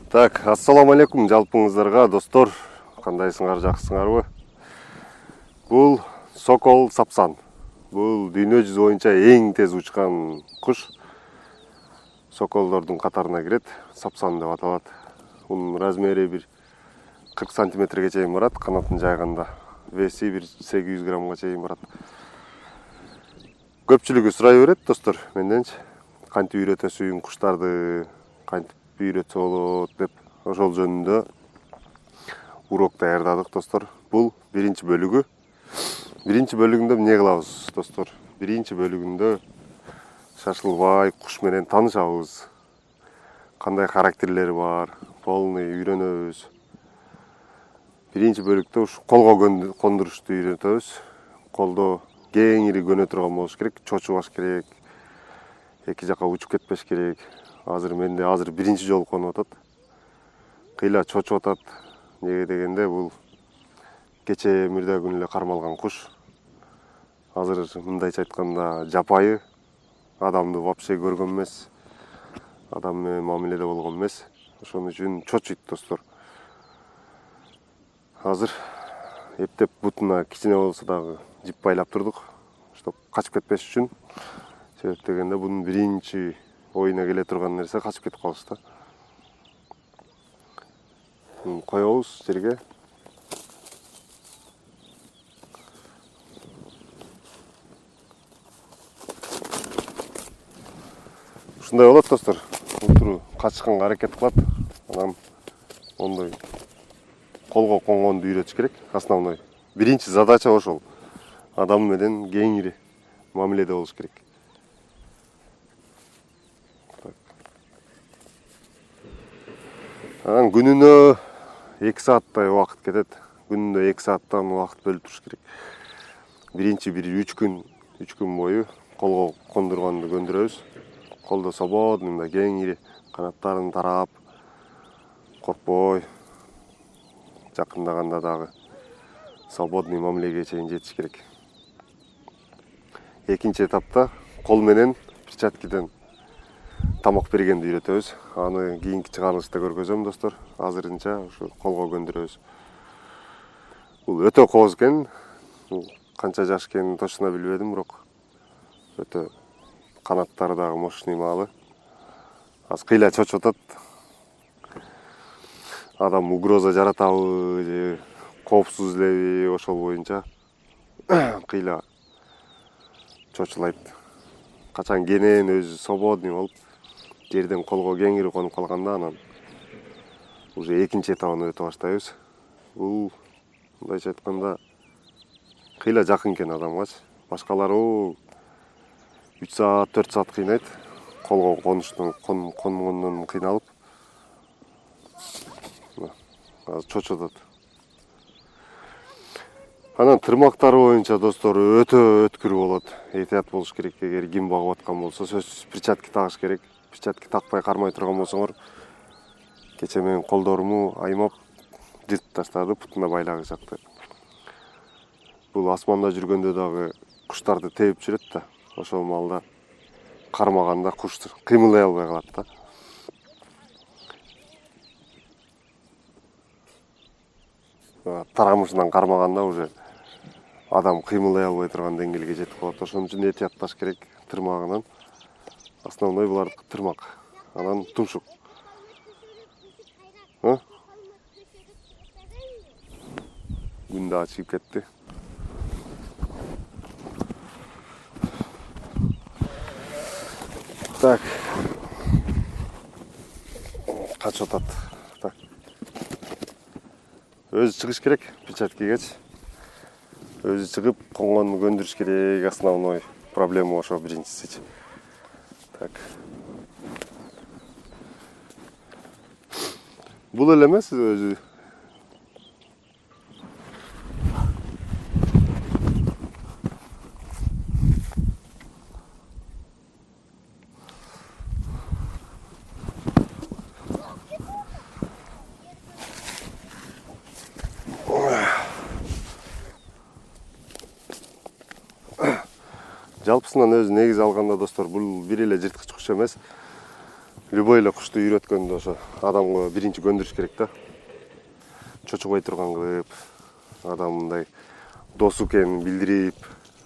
Так, ассаламу алейкум жалпыңыздарга достор. Кандайсыңар, жакшысыңарбы? Бул сокол сапсан. Бул дүйнө жүзү боюнча эң тез учкан куш. Соколдордун катарына кирет, сапсан деп аталат. Унун размери бир 40 сантиметрге чейин барат, канатын жайганда. Веси бир 800 граммга чейин барат. Көпчүлүгү сурай берет достор, менденчи. Кантип үйрөтөсүң куштарды, кантип үйрөтсө болот деп ошол жөнүндө урок даярдадык достор. Бул биринчи бөлүгү. Биринчи бөлүгүндө эмне кылабыз достор? Биринчи бөлүгүндө шашылбай куш менен таанышабыз. Кандай характерлери бар, полный үйрөнөбүз. Биринчи бөлүктө ушу колго кондурушту үйрөтөбүз. Колдо кеңири көнө турган болуш керек, чочубаш керек. Эки жака учуп кетпеш керек. Менде биринчи жолу конуп атат. Кыйла чочуп атат. Неге дегенде бул кече мурда күнү эле кармалган куш. Мындайча айтканда жапайы. Адамды вообще көргөн эмес. Адам менен мамиледе болгон эмес. Ошон үчүн чочуйт достор. Эптеп бутуна кичине болсо дагы жип байлап турдук. Чтоб качып кетпеш үчүн. Себеп дегенде бунун биринчи оюна келе турган нерсе качып кетип калыш да. Коебуз жерге. Ушундай болот достор. Утуру качышканга аракет кылат. Анан ондой колго конгонду үйрөтүш керек. Основной. Биринчи задача ошол. Адам менен кеңири мамиледе болуш керек. Анан күнүнө 2 сааттай убакыт кетет. Күнүнө 2 сааттан убакыт бөлүп туруш керек. Биринчи 3 күн бою колго кондурганды көндүрөбүз. Колдо свободный мындай кеңири канаттарын тарап, коркпой, жакындаганда дагы свободный мамилеге чейин жетиш керек. Экинчи этапта кол менен перчаткиден тамак бергенди үйрөтөбүз. Аны кийинки чыгарылышта көргөзөм достор. Азырынча ушу колго көндүрөбүз. Бул өтө кооз экен. Канча жаш экенин точно билбедим, бирок өтө канаттары дагы мощный маалы. Кыйла чочуп атат. Адам угроза жаратабы же коопсуз элеби ошол боюнча кыйла чочулайт. Качан кенен өзү свободный болуп жерден колго кеңири конуп калганда анан уже экинчи этабын өтө баштайбыз. Бул мындайча айтканда кыйла жакын экен адамгачы. Башкалары 3 саат, 4 саат кыйнайт. Колго конгондон кыйналып. Чочуп атат. Анан тырмактары боюнча достор өтө өткүр болот. Этият болуш керек. Эгер ким багып аткан болсо, сөзсүз перчатки тагыш керек. Перчатки такпай кармай турган болсоңор, кече менин колдоруму аймап жыртып таштады, бутуна байлагышакты. Бул асманда жүргөндө дагы куштарды тебип жүрөт да. Ошол маалда кармаганда куш кыймылдай албай калат да. Тарамышынан кармаганда уже адам кыймылдай албай турган деңгээлге жетип калат. Ошон үчүн этиятташ керек тырмагынан. Основной булардыкы тырмак. Анан тумшук. Күн да чыгып кетти. Так. Качып атат. Так. Өзү чыгыш керек перчаткигечи. Өзү чыгып конгонду көндүрүш керек. Основной проблема ошо биринчисичи. Так. Бул эле эмес өзү. Жалпысынан өзү негизи алганда достор, бул бир эле жырткыч куш эмес. любой эле кушту үйрөткөндө ошо адамга биринчи көндүрүш керек да. Чочубай турган кылып, адам мындай дос экенин билдирип,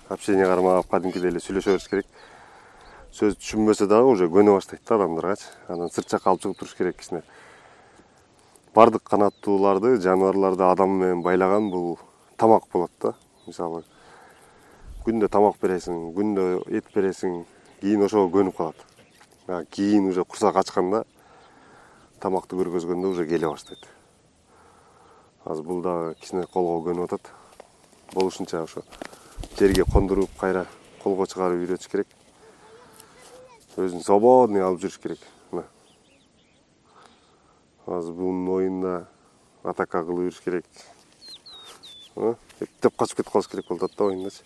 общение кармап, кадимкидей эле сүйлөшө бериш керек. Сөз түшүнбөсө дагы уже көнө баштайт да адамдаргачы. Анан сырт жакка алып чыгып туруш керек кичине. Бардык канаттууларды, жаныбарларды адам менен байлаган бул тамак болот да. Мисалы, күндө тамак бересиң, күндө эт бересиң, кийин ошого көнүп калат. Кийин уже курсак ачканда тамакты көргөзгөндө уже келе баштайт. Азыр бул дагы кичине колго көнүп атат. Болушунча ошо жерге кондуруп, кайра колго чыгарып үйрөтүш керек. Өзүн свободный алып жүрүш керек. Азыр бунун оюнда атака кылып жүрүш керек. Эптеп качып кетип калыш керек болот да оюндачы.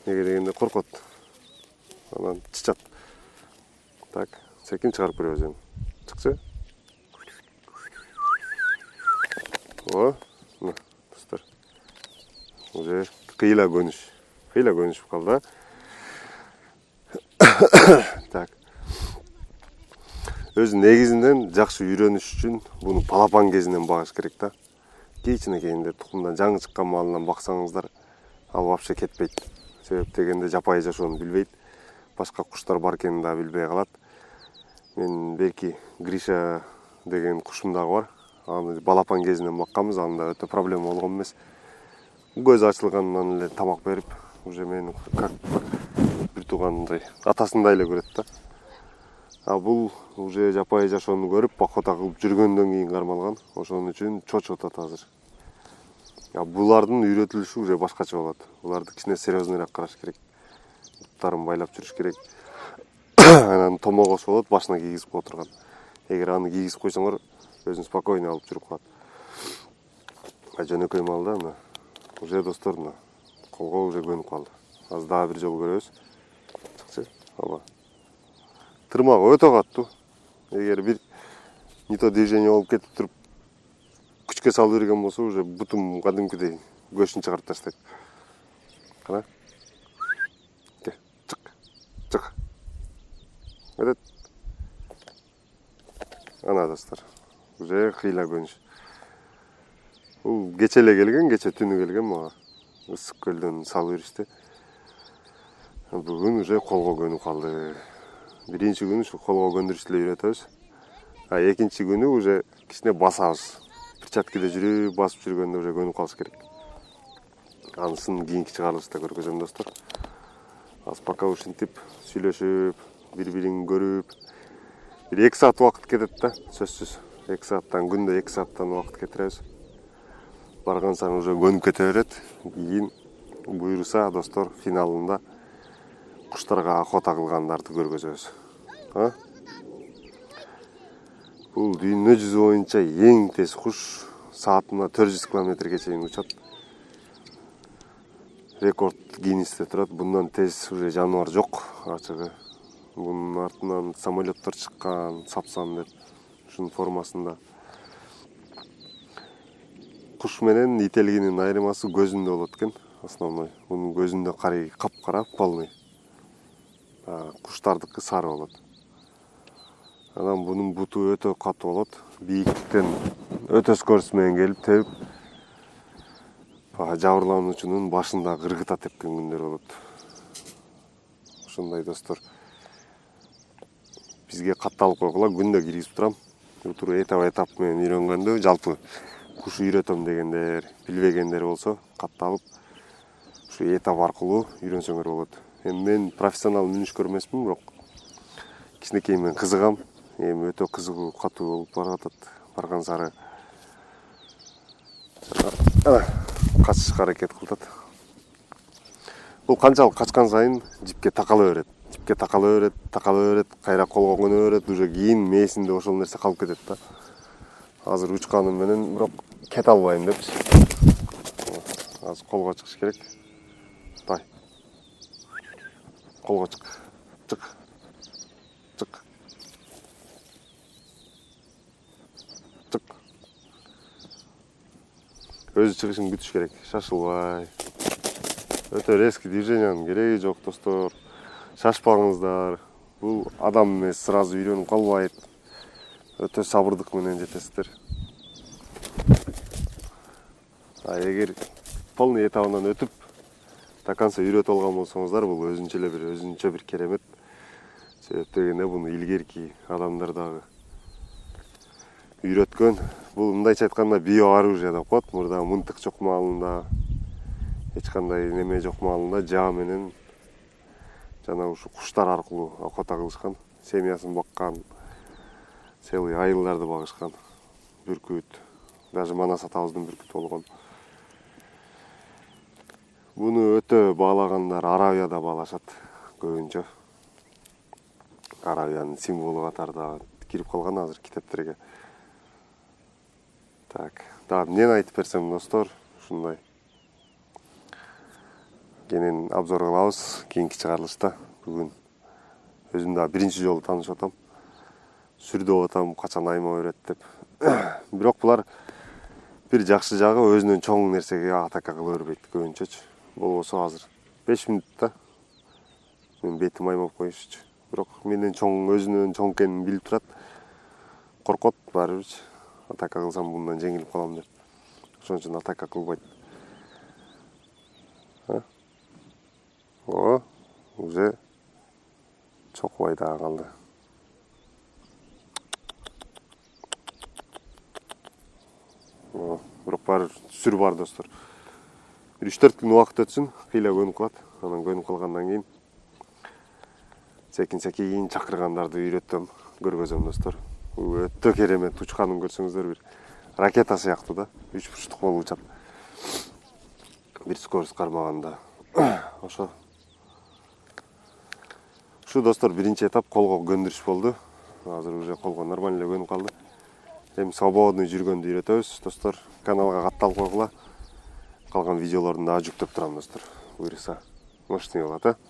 Неге дегенде коркот. Анан чычат. Так, секин чыгарып көрөбүз эми. Чыкчы. Достор. Уже кыйла көнүшүп калды. Так. Өз негизинен жакшы үйрөнүш үчүн буну балапан кезинен багыш керек да. Кичинекейинде тукумдан жаңы чыккан малынан баксаңыздар, ал вообще кетпейт. Себеп дегенде жапайы жашоону билбейт. Башка куштар бар экенин да билбей калат. Мен берки Гриша деген кушум дагы бар. Аны балапан кезинен бакканбыз, анда өтө проблема болгон эмес. Көзү ачылгандан эле тамак берип, уже мени как бир туугандай атасындай эле көрөт да. Бул уже жапайы жашоону көрүп, охота кылып жүргөндөн кийин кармалган. Ошон үчүн чочуп атат азыр. Булардын үйрөтүлүшү уже башкача болот. Буларды кичине серьезныйраак караш керек. Буттарын байлап жүрүш керек. Анан томогосу болот, башына кийгизип кое турган. Эгер аны кийгизип койсоңор, өзүн спокойно алып жүрүп калат. Жөнөкөй малда мына уже достор мына колго уже көнүп калды. Азыр дагы бир жолу көрөбүз. Чыкчы. Ооба. Тырмагы өтө каттуу. Эгер бир не то движение болуп кетип туруп күчкө салып берген болсо, уже бутум кадимкидей көшүн чыгарып таштайт. Кана. Чык. Өтөт. Ана достор. Уже кыйла көнүш. Бул кече эле келген, кече түнү келген мага. Ысык көлдөн салып беришти. Бүгүн уже колго көнүп калды. Биринчи күнү ушу колго көндүрүштү эле үйрөтөбүз. Экинчи күнү уже кичине басабыз. Перчаткиде жүрүп, басып жүргөндө уже көнүп калыш керек. Анысын кийинки чыгарылышта көргөзөм достор. Азыр пока ушинтип сүйлөшүп, бири-бирин көрүп, 2 саат убакыт кетет да, сөзсүз. 2 сааттан, күндө 2 сааттан убакыт кетиребиз. Барган сайын уже көнүп кете берет. Кийин буйруса достор, финалында куштарга охота кылгандарды көргөзөбүз. Бул дүйнө жүзү боюнча эң тез куш, саатына 400 км чейин учат. Рекорд Гиннесте турат. Bundan тез уже жаныбар жок, ачыгы. Бунун артынан самолеттор чыккан, сапсан деп, ушунун формасында. Куш менен ителгинин айырмасы көзүндө болот экен, основной. Бунун көзүндө карай капкара, полный. Куштардыкы сары болот. Анан бунун буту өтө катуу болот. Бийиктиктен өтө скорость менен келип тебип, жабырлануучунун башында кыргыта тепкен күндөр болот. Ошондой достор. Бизге катталып койгула, күндө киргизип турам. Утуру этап менен үйрөнгөндө, жалпы куш үйрөтөм дегендер, билбегендер болсо, катталып, ушу этап аркылуу үйрөнсөңөр болот. Эми мен профессионал мүнүшкөр эмесмин, бирок кичинекей мен кызыгам. Эми өтө кызыгуу, катуу болуп баратат. Барган сары качышка аракет кылат. Бул канчалык качкан сайын жипке такала берет, кайра колго көнө берет, уже кийин мээсинде ошол нерсе калып кетет да. Азыр учканым менен бирок кете албайм депчи. Азыр колго чыгыш керек. Тай. Колго чык. Чык. Өзү чыгышын күтүш керек, шашылбай. Өтө резкий движениянын кереги жок достор. Шашпаңыздар. Бул адам эмес, сразу үйрөнүп калбайт. Өтө сабырдык менен жетесиздер. Эгер полный этабынан өтүп до конца үйрөтүп алган болсоңуздар, бул өзүнчө бир керемет. Себеп дегенде буну илгерки адамдар дагы үйрөткөн. Бул мындайча айтканда биооружие деп коет. Мурда мынтык жок маалында, эч кандай неме жок маалында жаа менен жана ушу куштар аркылуу охота кылышкан, семьясын баккан, целый айылдарды багышкан. Бүркүт, даже Манас атабыздын бүркүтү болгон. Буну өтө баалагандар Аравияда баалашат көбүнчө. Аравиянын символу катарында кирип калган азыр китептерге. Так, дагы эмнени айтып берсем, достор, ушундай. Кенен обзор кылабыз кийинки чыгарылышта. Бүгүн өзүм дагы биринчи жолу таанышып атам. Сүрдөп атам, качан айма берет деп. Бирок булар бир жакшы жагы өзүнөн чоң нерсеге атака кыла бербейт көбүнчөчү. Болбосо азыр 5 мүнөттө мен бетим аймап коюшчу. Бирок менден чоң, өзүнөн чоң экенин билип турат. Коркот баары бирчи. Атака кылсам bundan жеңилип калам деп. Ошон үчүн атака кылбайт. О, уже чокпай дагы калды. Бирок баары сүр бар, достор. 3-4 күн убакыт өтсүн, кыйла көнүп калат. Анан көнүп калгандан кийин секин чакыргандарды үйрөтөм, көргөзөм, достор. Бул өтө керемет, учканын көрсөңүздөр, бир ракета сыяктуу да, 3 бурчтук болуп учат. Бир скорость кармаганда. Ошо. Ушу, достор, биринчи этап колго көндүрүш болду. Азыр уже колго нормально эле көнүп калды. Эми свободный жүргөндү үйрөтөбүз, достор. Каналга катталып койгула. Калган видеолордун дагы жүктөп турам, достор. Буюрса, мощный болот,